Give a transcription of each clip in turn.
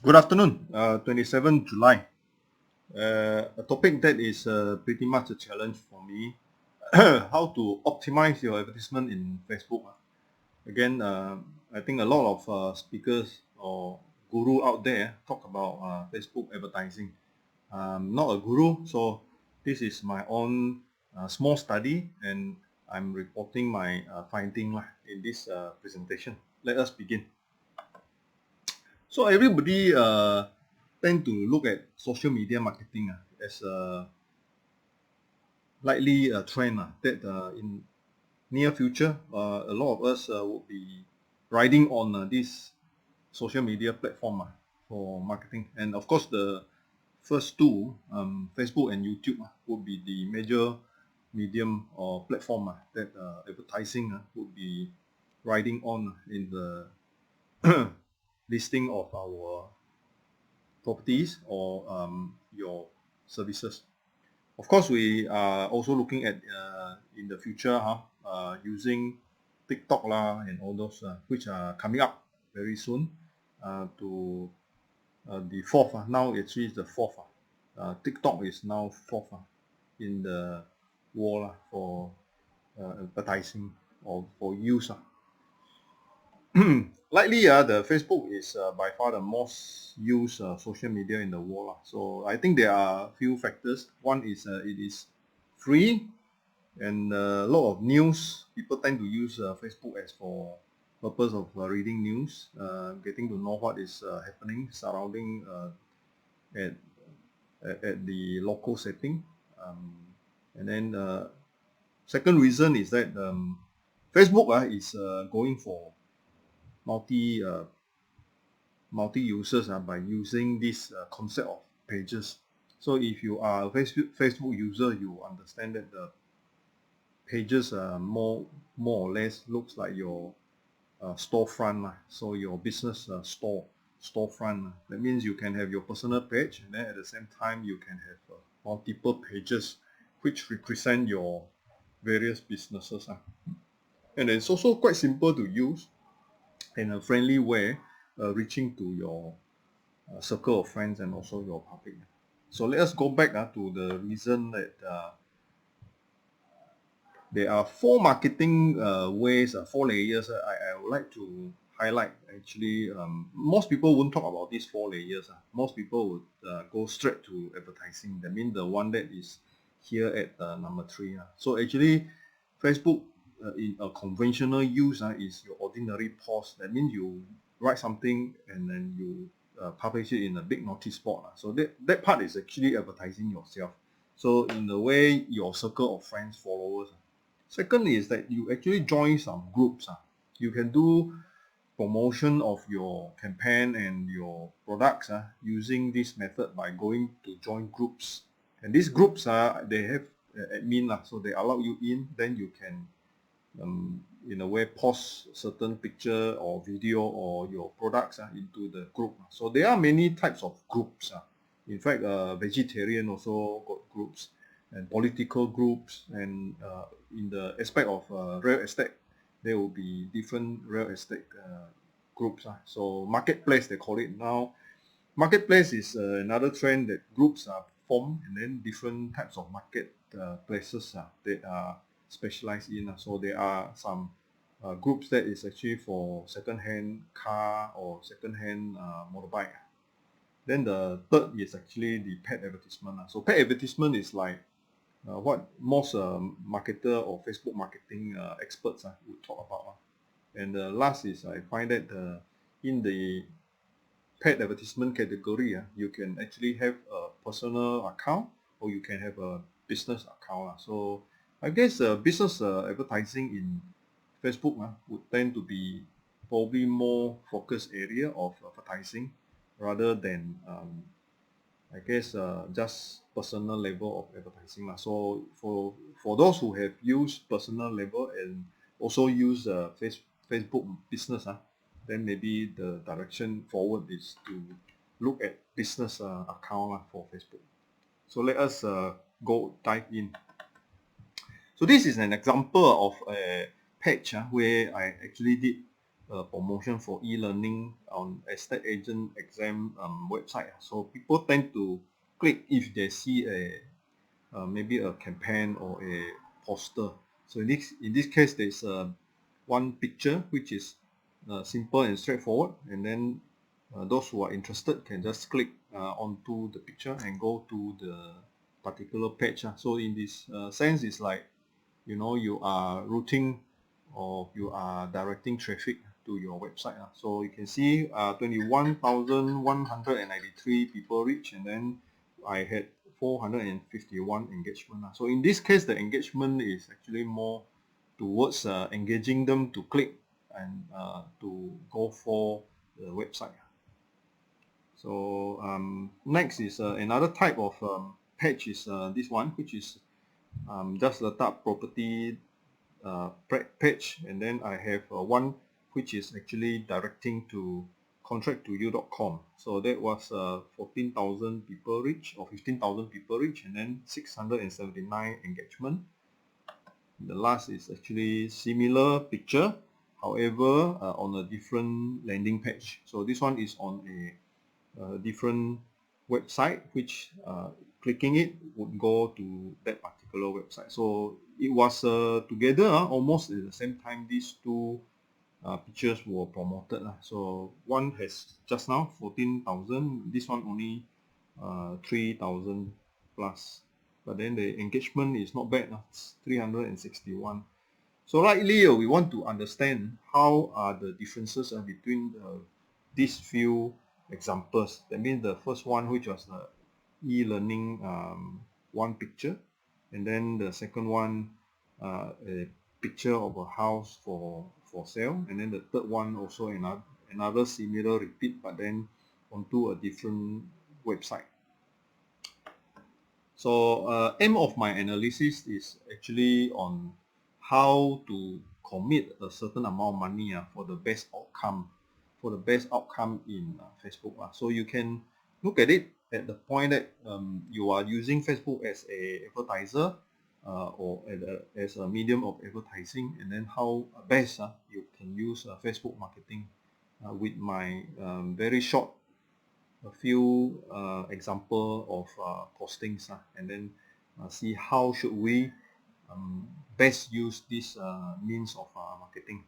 Good afternoon, 27 July. A topic that is pretty much a challenge for me. How to optimize your advertisement in Facebook. Again, I think a lot of speakers or guru out there talk about Facebook advertising. I'm not a guru, so this is my own small study and I'm reporting my finding in this presentation. Let us begin. So everybody tend to look at social media marketing as a likely a trend that in near future a lot of us would be riding on this social media platform for marketing. And of course, the first two, Facebook and YouTube, would be the major medium or platform that advertising would be riding on in the listing of our properties or your services. Of course, we are also looking at in the future using TikTok and all those which are coming up very soon to the fourth. Now actually it's the fourth. TikTok is now fourth in the world for advertising or for use. Likely, the Facebook is by far the most used social media in the world. So I think there are a few factors. One is it is free, and a lot of news. People tend to use Facebook as for purpose of reading news, getting to know what is happening surrounding at, at the local setting. And then second reason is that Facebook is going for multi users by using this concept of pages. So if you are a Facebook user, you understand that the pages more or less looks like your storefront. So your business storefront. That means you can have your personal page, and then at the same time you can have multiple pages which represent your various businesses. And it's also quite simple to use in a friendly way, reaching to your circle of friends and also your public. So let us go back to the reason that there are four marketing ways, four layers I would like to highlight. Actually, most people won't talk about these four layers. Most people would go straight to advertising. That means the one that is here at number 3. So actually, Facebook in a conventional use is your ordinary post. That means you write something and then you publish it in a big notice board. So that part is actually advertising yourself. So in a way, your circle of friends, followers. Second is that you actually join some groups. You can do promotion of your campaign and your products using this method by going to join groups. And these groups they have admin, so they allow you in. Then you can in a way post certain picture or video or your products into the group. So there are many types of groups. In fact, vegetarian also got groups, and political groups, and in the aspect of real estate, there will be different real estate groups. So marketplace, they call it now. Marketplace is another trend that groups are formed, and then different types of market places that are specialized in. So there are some groups that is actually for second-hand car or second-hand motorbike. Then the third is actually the paid advertisement. So paid advertisement is like what most marketer or Facebook marketing experts would talk about. And the last is I find that in the paid advertisement category, you can actually have a personal account or you can have a business account. So I guess business advertising in Facebook would tend to be probably more focused area of advertising rather than I guess just personal level of advertising. So for those who have used personal level and also use Facebook business, then maybe the direction forward is to look at business account for Facebook. So let us go dive in. So this is an example of a page where I actually did promotion for e-learning on estate agent exam website. So people tend to click if they see a maybe a campaign or a poster. So in this case, there's one picture which is simple and straightforward, and then those who are interested can just click onto the picture and go to the particular page. So in this sense, it's like you are routing or you are directing traffic to your website. So you can see 21,193 people reach, and then I had 451 engagement. So in this case, the engagement is actually more towards engaging them to click and to go for the website. So next is another type of page is this one, which is just letak property page, and then I have one which is actually directing to contracttoyou.com. So that was 14,000 people reach or 15,000 people reach, and then 679 engagement. The last is actually similar picture, however on a different landing page. So this one is on a different website, which clicking it would go to that particular website. So it was together almost at the same time these two pictures were promoted. So one has just now 14,000, this one only 3,000 plus, but then the engagement is not bad, it's 361. So rightly we want to understand how are the differences between these few examples. That means the first one, which was the e-learning one picture, and then the second one a picture of a house for sale, and then the third one also another similar repeat, but then onto a different website. So aim of my analysis is actually on how to commit a certain amount of money for the best outcome in Facebook. So you can look at it at the point that you are using Facebook as a advertiser or as a medium of advertising, and then how best you can use Facebook marketing with my very short a few example of postings, and then see how should we best use this means of marketing.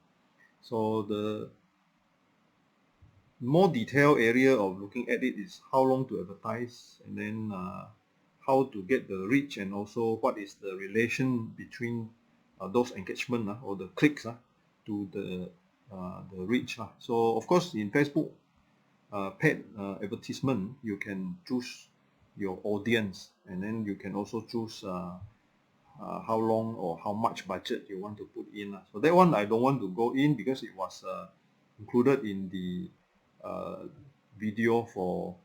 So the more detailed area of looking at it is how long to advertise, and then how to get the reach, and also what is the relation between those engagement or the clicks to the reach. So of course in Facebook paid advertisement, you can choose your audience, and then you can also choose how long or how much budget you want to put in. So that one I don't want to go in because it was included in the video for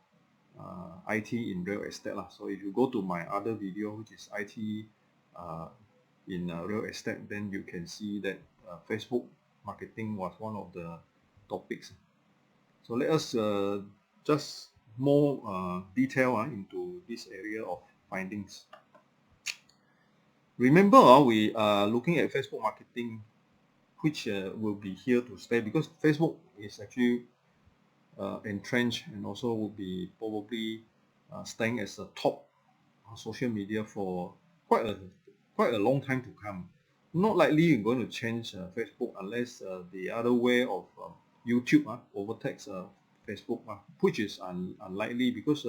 IT in real estate. So if you go to my other video, which is IT in real estate, then you can see that Facebook marketing was one of the topics. So let us just more detail into this area of findings. Remember, we are looking at Facebook marketing, which will be here to stay, because Facebook is actually entrenched and also will be probably staying as a top social media for quite a long time to come. Not likely you're going to change Facebook unless the other way of YouTube overtakes Facebook, which is unlikely, because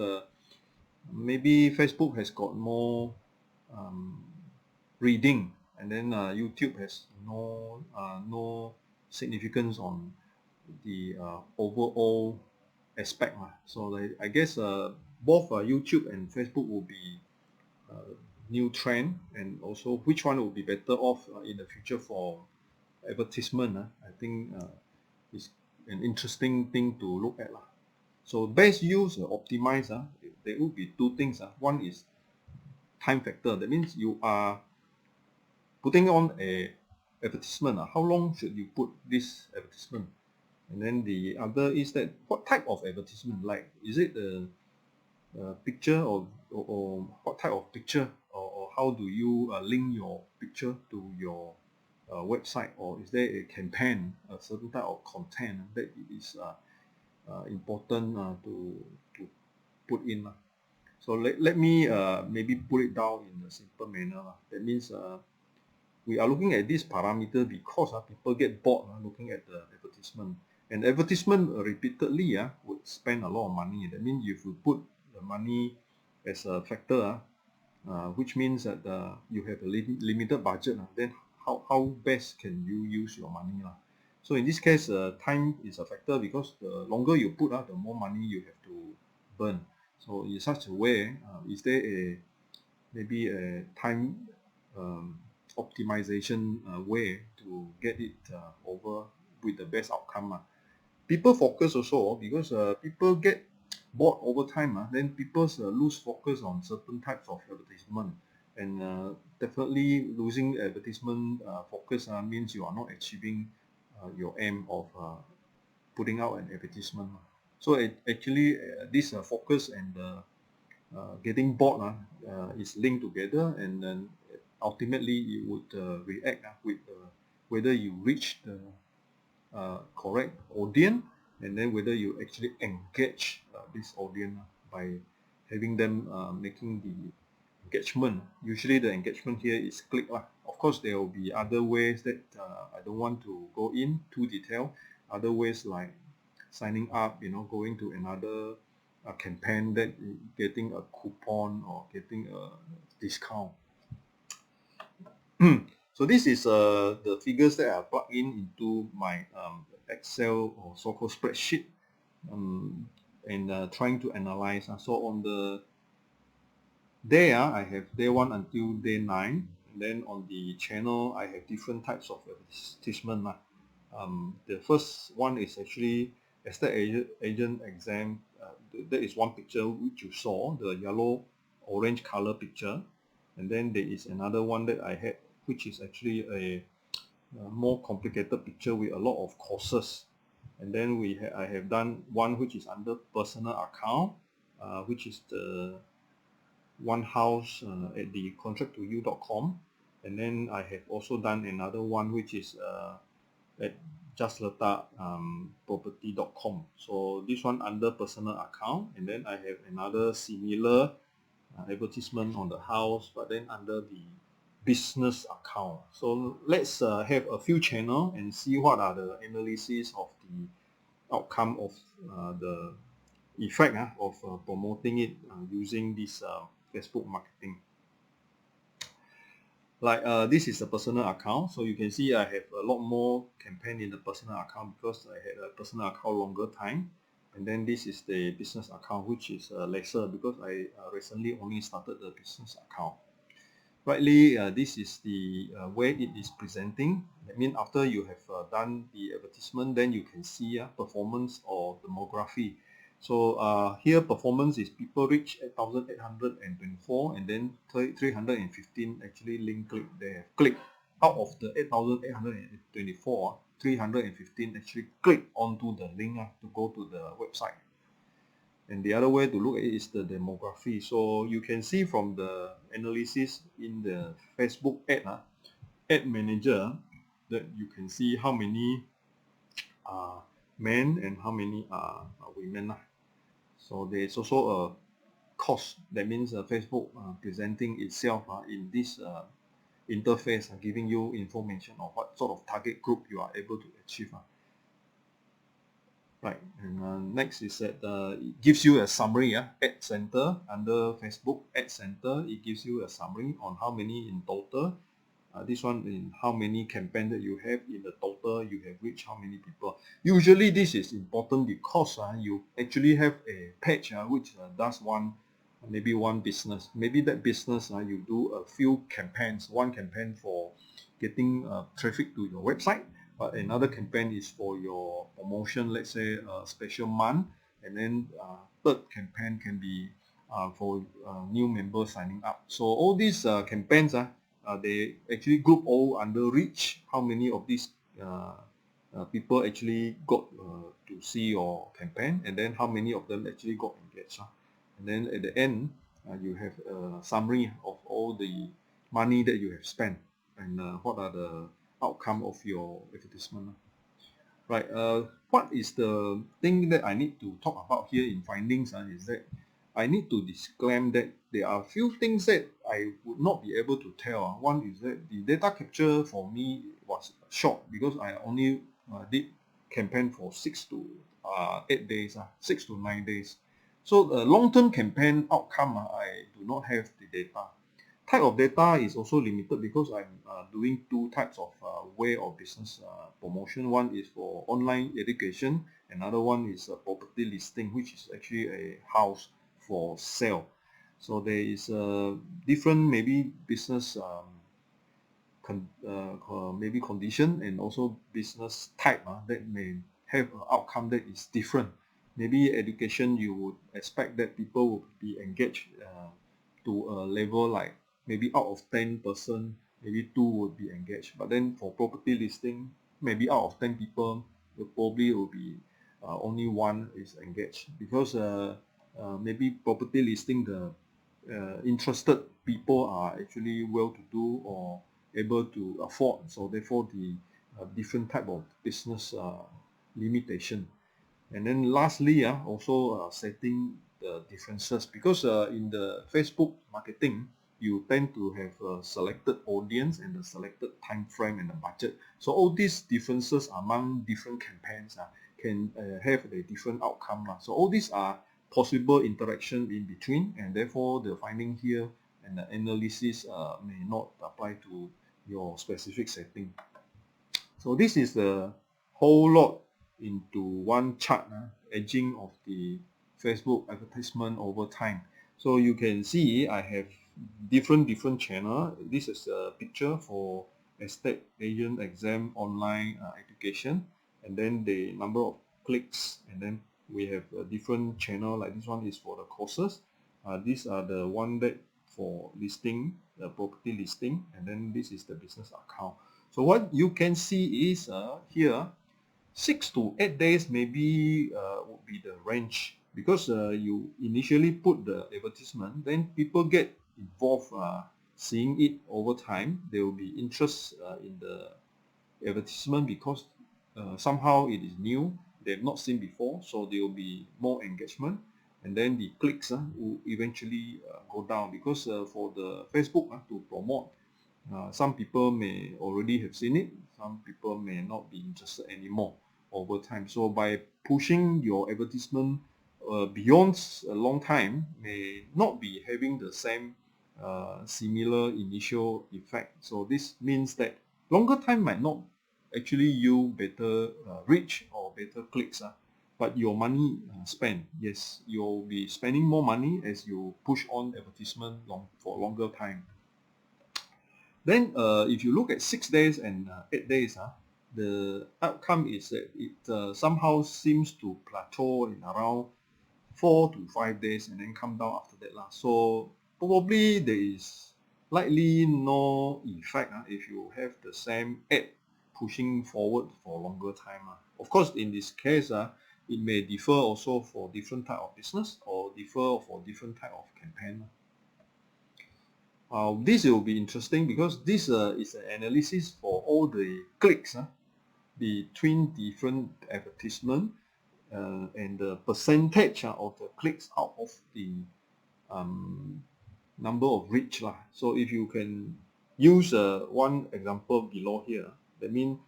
maybe Facebook has got more reading, and then YouTube has no significance on the overall aspect. So I guess both YouTube and Facebook will be new trend, and also which one will be better off in the future for advertisement. I think is an interesting thing to look at. So best use optimize, there will be two things. One is time factor. That means you are putting on a advertisement. How long should you put this advertisement? And then the other is that what type of advertisement, like is it a picture, or what type of picture, or how do you link your picture to your website, or is there a campaign, a certain type of content that is important to put in. So let me maybe put it down in a simple manner. That means we are looking at this parameter because people get bored looking at the advertisement. And advertisement repeatedly would spend a lot of money. That means if you put the money as a factor, which means that you have a limited budget, then how best can you use your money? So in this case, time is a factor, because the longer you put, the more money you have to burn. So in such a way, is there maybe a time optimization way to get it over with the best outcome? People focus also, because people get bored over time, then people lose focus on certain types of advertisement. And definitely losing advertisement focus means you are not achieving your aim of putting out an advertisement. So actually this focus and getting bored is linked together, and then ultimately it would react with whether you reach the correct audience, and then whether you actually engage this audience by having them making the engagement. Usually the engagement here is click. Of course, there will be other ways that I don't want to go in too detail. Other ways like signing up, going to another campaign, that getting a coupon or getting a discount. So this is the figures that I plug in into my Excel or so-called spreadsheet, and trying to analyze. So on the day, I have day 1 until day 9. And then on the channel, I have different types of advertisement. The first one is actually estate agent exam. That is one picture which you saw, the yellow orange color picture. And then there is another one that I had, which is actually a more complicated picture with a lot of courses. And then I have done one which is under personal account, which is the one house at the contract2you.com. And then I have also done another one which is at justletak property.com. So this one under personal account, and then I have another similar advertisement on the house, but then under the business account. So let's have a few channels and see what are the analysis of the outcome of the effect of promoting it using this Facebook marketing. Like this is a personal account, so you can see I have a lot more campaign in the personal account because I had a personal account longer time. And then this is the business account, which is lesser because I recently only started the business account. Rightly, this is the way it is presenting. I mean, after you have done the advertisement, then you can see performance or demography. So here performance is people reach 8,824, and then 315 actually link click. They have clicked. Out of the 8,824, 315 actually click onto the link to go to the website. And the other way to look at it is the demography. So you can see from the analysis in the Facebook ad manager, that you can see how many are men and how many are women. So there is also a cost. That means Facebook presenting itself in this interface, giving you information on what sort of target group you are able to achieve. Right, and next is that it gives you a summary. Ad Center, under Facebook Ad Center, it gives you a summary on how many in total. This one in how many campaign that you have in the total, you have reached how many people. Usually this is important because you actually have a page which does maybe one business. Maybe that business you do a few campaigns. One campaign for getting traffic to your website, but another campaign is for your promotion, let's say a special month. And then third campaign can be for new members signing up. So all these campaigns they actually group all under reach. How many of these people actually got to see your campaign, and then how many of them actually got engaged. And then at the end, you have a summary of all the money that you have spent, and what are the outcome of your advertisement. Right. What is the thing that I need to talk about here in findings is that I need to disclaim that there are few things that I would not be able to tell. One is that the data capture for me was short because I only did campaign for 8 days, 6 to 9 days. So the long-term campaign outcome, I do not have the data. Type of data is also limited because I'm doing two types of way of business promotion. One is for online education, another one is a property listing, which is actually a house for sale. So there is a different maybe business maybe condition and also business type that may have an outcome that is different. Maybe education, you would expect that people would be engaged to a level like maybe out of 10 person, maybe 2 would be engaged. But then for property listing, maybe out of 10 people, probably will be only 1 is engaged because maybe property listing, the interested people are actually well-to-do or able to afford. So therefore, the different type of business limitation. And then lastly, also setting the differences because in the Facebook marketing, you tend to have a selected audience and a selected time frame and a budget. So all these differences among different campaigns can have a different outcome. So all these are possible interaction in between, and therefore the finding here and the analysis may not apply to your specific setting. So this is the whole lot into one chart, edging of the Facebook advertisement over time. So you can see I have different channel. This is a picture for estate agent exam online education, and then the number of clicks, and then we have a different channel like this one is for the courses. These are the one that for listing, the property listing, and then this is the business account. So what you can see is here 6 to 8 days maybe would be the range because you initially put the advertisement, then people get involved seeing it over time. There will be interest in the advertisement because somehow it is new, they've not seen before, so there will be more engagement, and then the clicks will eventually go down because for the Facebook to promote, some people may already have seen it, some people may not be interested anymore over time. So by pushing your advertisement beyond a long time may not be having the same similar initial effect. So this means that longer time might not actually yield better reach or better clicks, but your money spent, yes, you'll be spending more money as you push on advertisement for longer time. Then if you look at 6 days and 8 days, the outcome is that it somehow seems to plateau in around 4 to 5 days and then come down after that. So probably there is likely no effect if you have the same ad pushing forward for longer time. Of course, in this case, it may differ also for different type of business or differ for different type of campaign. This will be interesting because this is an analysis for all the clicks between different advertisement and the percentage of the clicks out of the number of reach. So if you can use one example below here, that means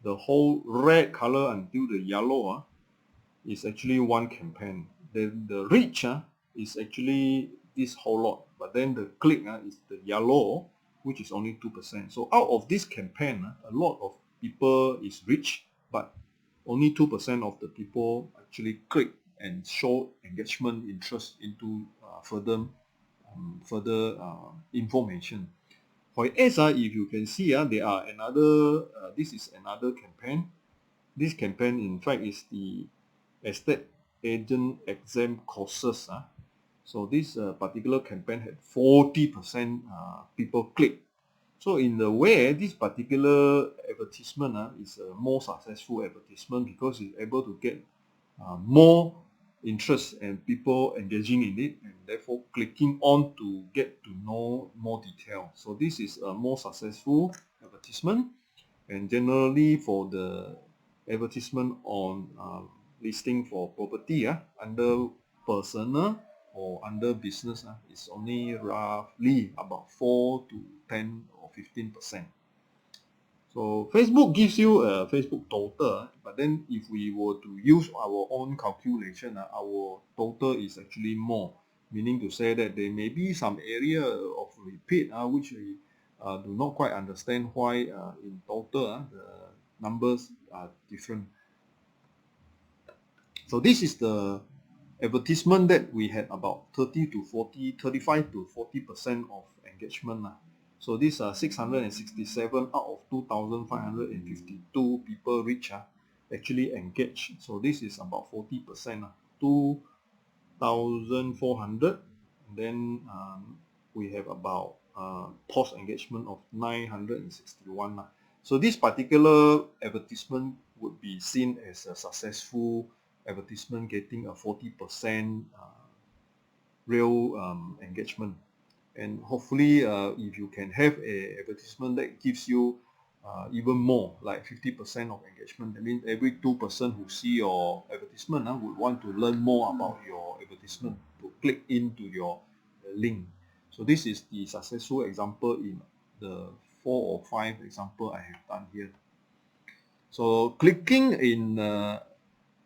the whole red color until the yellow is actually one campaign. Then the reach is actually this whole lot, but then the click is the yellow, which is only 2%. So out of this campaign, a lot of people is reached, but only 2% of the people actually click and show engagement interest into further information. Whereas if you can see, there are another. This is another campaign. This campaign, in fact, is the estate agent exam courses. So this particular campaign had 40% people click. So in a way, this particular advertisement is a more successful advertisement because it's able to get more interest and people engaging in it, and therefore clicking on to get to know more detail. So this is a more successful advertisement. And generally for the advertisement on listing for property under personal or under business it's only roughly about 4 to 10 or 15%. So Facebook gives you a Facebook total, but then if we were to use our own calculation, our total is actually more, meaning to say that there may be some area of repeat which we do not quite understand why in total the numbers are different. So this is the advertisement that we had about 30 to 40, 35 to 40% of engagement. So these are 667 out of 2,552 people reach actually engaged. So this is about 40%. 2,400. Then we have about post engagement of 961. So this particular advertisement would be seen as a successful advertisement, getting a 40% real engagement. And hopefully if you can have a advertisement that gives you even more, like 50% of engagement, that means every 2 person who see your advertisement would want to learn more about your advertisement, to click into your link. So this is the successful example in the 4 or 5 example I have done here. So clicking in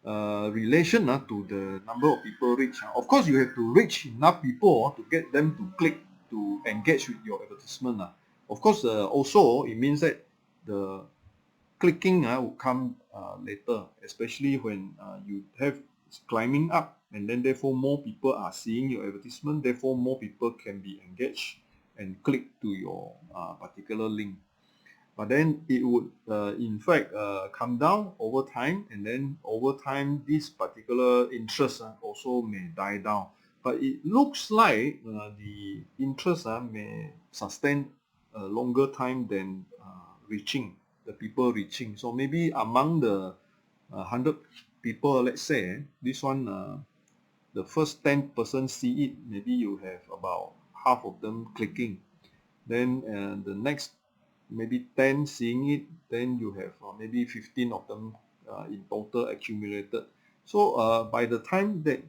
relation to the number of people reach. Of course, you have to reach enough people to get them to click to engage with your advertisement. Of course, also it means that the clicking will come later, especially when you have climbing up, and then therefore more people are seeing your advertisement, therefore more people can be engaged and click to your particular link. But then it would in fact come down over time, and then over time this particular interest also may die down. But it looks like the interest may sustain a longer time than reaching the people reaching. So maybe among the 100 people, let's say this one the first 10 person see it, maybe you have about half of them clicking. Then the next maybe 10 seeing it, then you have maybe 15 of them in total accumulated. So by the time that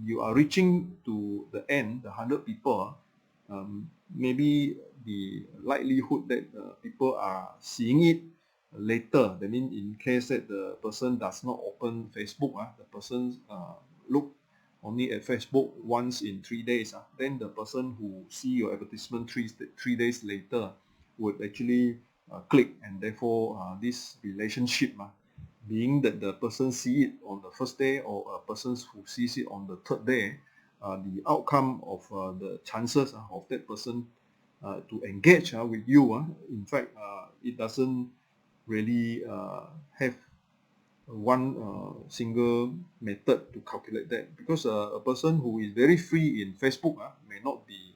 you are reaching to the end, the 100 people, maybe the likelihood that people are seeing it later, that means in case that the person does not open Facebook, the person look only at Facebook once in 3 days, then the person who see your advertisement 3 days later would actually click, and therefore this relationship being that the person see it on the first day or a person who sees it on the third day, the outcome of the chances of that person to engage with you, in fact it doesn't really have one single method to calculate that, because a person who is very free in Facebook may not be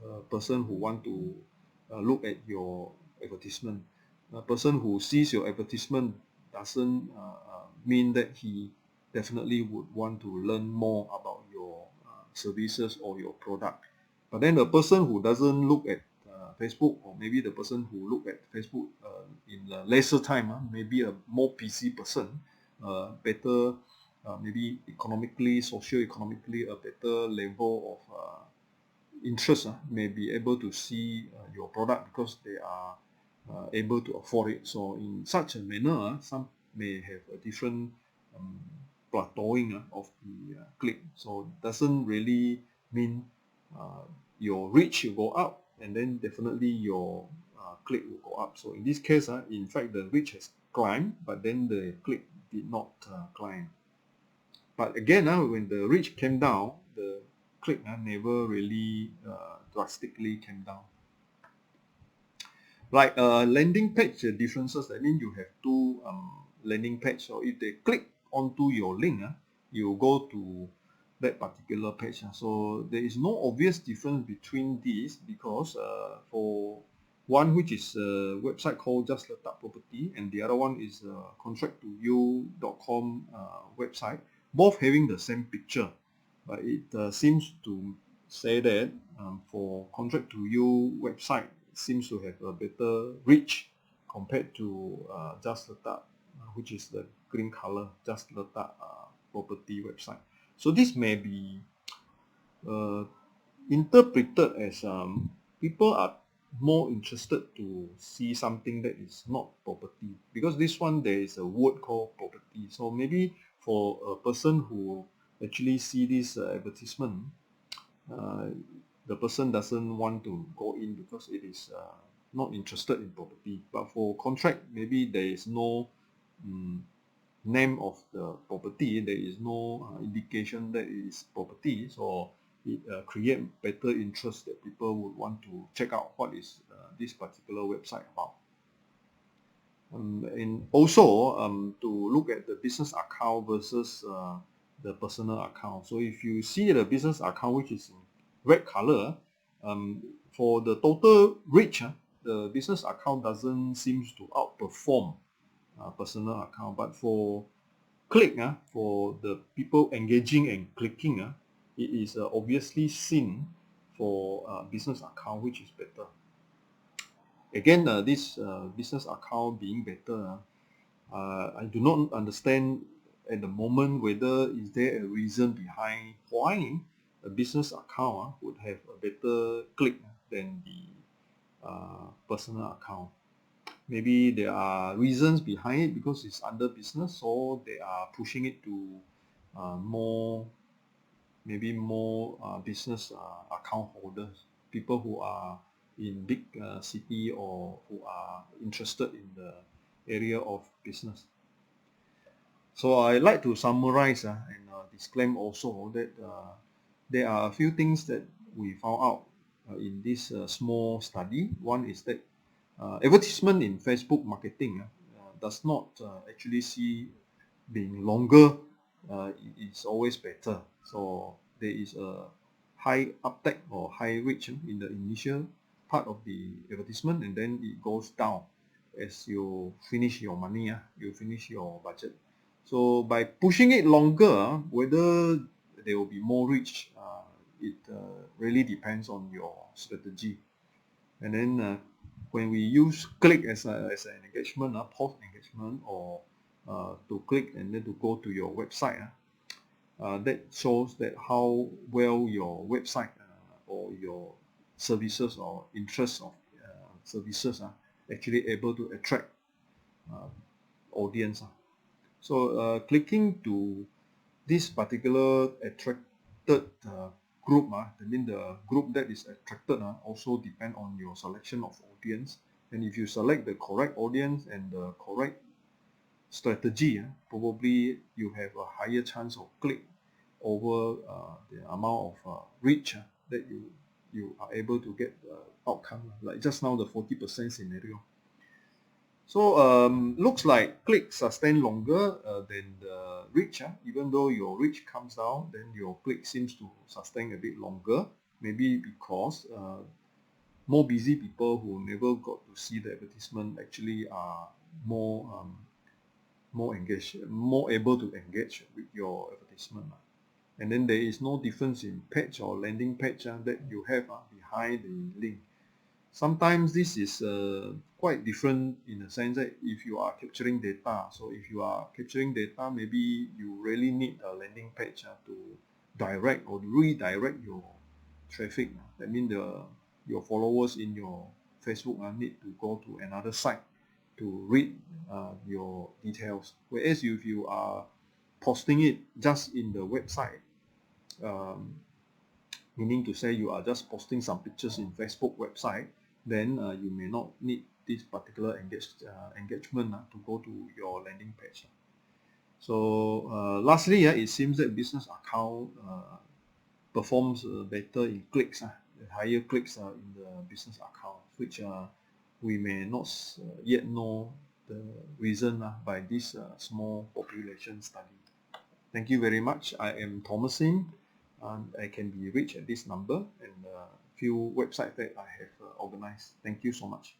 a person who want to look at your advertisement. A person who sees your advertisement doesn't mean that he definitely would want to learn more about your services or your product. But then a person who doesn't look at Facebook, or maybe the person who look at Facebook in lesser time, maybe a more PC person, better maybe economically, socio-economically a better level of interest, may be able to see your product because they are able to afford it. So in such a manner, some may have a different plateauing of the click. So it doesn't really mean your reach will go up, and then definitely your click will go up. So in this case, in fact, the reach has climbed, but then the click did not climb. But again, when the reach came down, the click never really drastically came down. Like landing page differences, that means you have two landing page. So if they click onto your link, you go to that particular page. So there is no obvious difference between these, because for one, which is a website called Just Letak Property, and the other one is contracttoyou.com website, both having the same picture. But it seems to say that for Contract to You website, it seems to have a better reach compared to just letak, which is the green color, just letak property website. So this may be interpreted as people are more interested to see something that is not property, because this one there is a word called property. So maybe for a person who actually see this advertisement, the person doesn't want to go in because it is not interested in property. But for contract, maybe there is no name of the property, there is no indication that it is property, so it create better interest that people would want to check out what is this particular website about. And also to look at the business account versus the personal account. So if you see the business account, which is in red color, for the total reach, the business account doesn't seem to outperform personal account. But for click, for the people engaging and clicking, it is obviously seen for business account, which is better. Again, this business account being better, I do not understand at the moment whether is there a reason behind why a business account would have a better click than the personal account. Maybe there are reasons behind it because it's under business, so they are pushing it to more business account holders, people who are in big city or who are interested in the area of business. So I like to summarize and disclaim also that there are a few things that we found out in this small study. One is that advertisement in Facebook marketing does not actually see being longer is always better. So there is a high uptake or high reach in the initial part of the advertisement, and then it goes down as you finish your money, you finish your budget. So by pushing it longer, whether there will be more reach, it really depends on your strategy. And then when we use click as an engagement, post engagement, or to click and then to go to your website, that shows that how well your website or your services or interests of services are actually able to attract audience. So clicking to this particular attracted group, I mean the group that is attracted also depend on your selection of audience. And if you select the correct audience and the correct strategy, probably you have a higher chance of click over the amount of reach that you are able to get outcome, like just now the 40% scenario. So looks like clicks sustain longer than the reach. Even though your reach comes down, then your click seems to sustain a bit longer. Maybe because more busy people who never got to see the advertisement actually are more engaged, more able to engage with your advertisement. And then there is no difference in page or landing page that you have behind the link. Sometimes this is quite different in the sense that if you are capturing data, so if you are capturing data, maybe you really need a landing page to direct or redirect your traffic. That means your followers in your Facebook need to go to another site to read your details. Whereas if you are posting it just in the website, meaning to say you are just posting some pictures in Facebook website, then you may not need this particular engagement to go to your landing page. So lastly, it seems that business account performs better in clicks, higher clicks in the business account, which we may not yet know the reason by this small population study. Thank you very much. I am Thomasin, and I can be reached at this number and a few websites that I have organized. Thank you so much.